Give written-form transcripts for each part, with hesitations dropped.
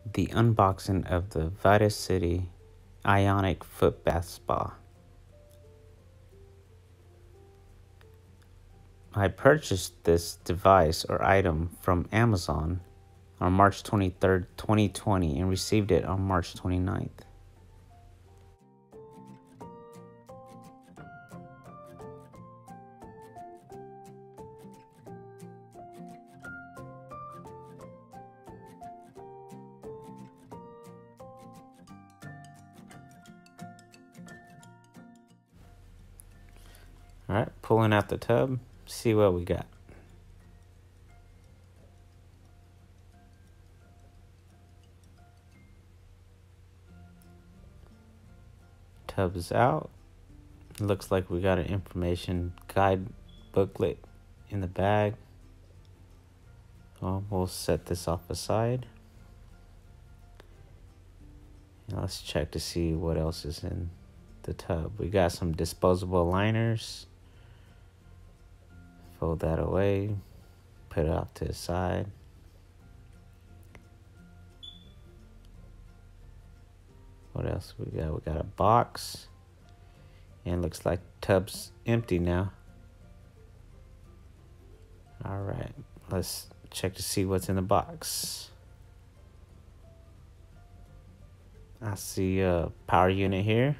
The unboxing of the Vitaciti Ionic foot bath spa. I purchased this device or item from Amazon on March 23rd, 2020 and received it on March 29th. Alright, pulling out the tub, see what we got. Tub is out. Looks like we got an information guide booklet in the bag. Well, we'll set this off aside. Now let's check to see what else is in the tub. We got some disposable liners. Fold that away, put it off to the side. What else we got? We got a box, and looks like the tub's empty now. All right, let's check to see what's in the box. I see a power unit here.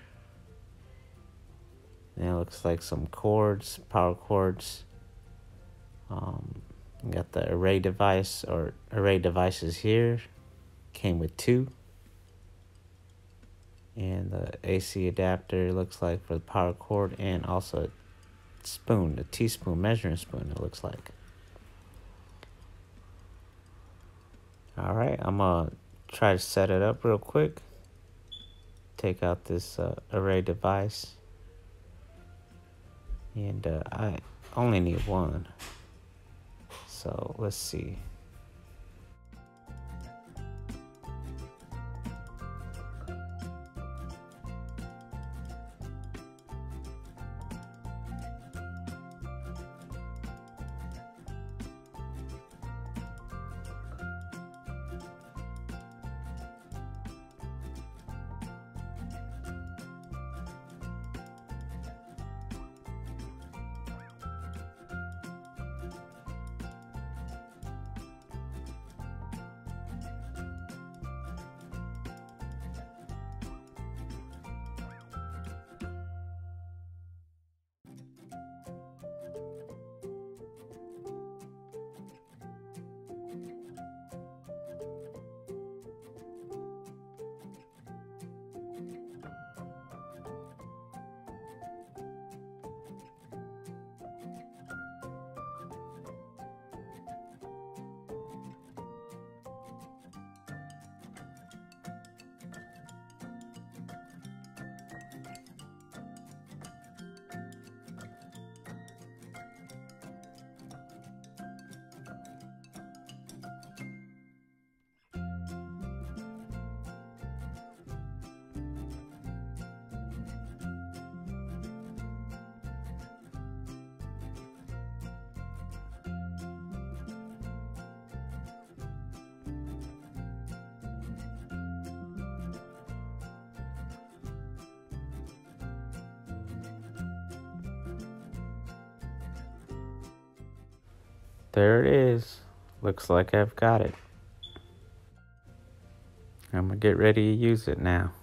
And it looks like some cords, power cords. Got the array device or array devices here. Came with 2. And the AC adapter looks like for the power cord, and also a spoon, a teaspoon measuring spoon it looks like. All right, I'm gonna try to set it up real quick. Take out this array device. And I only need 1. So let's see. There it is. Looks like I've got it. I'm gonna get ready to use it now.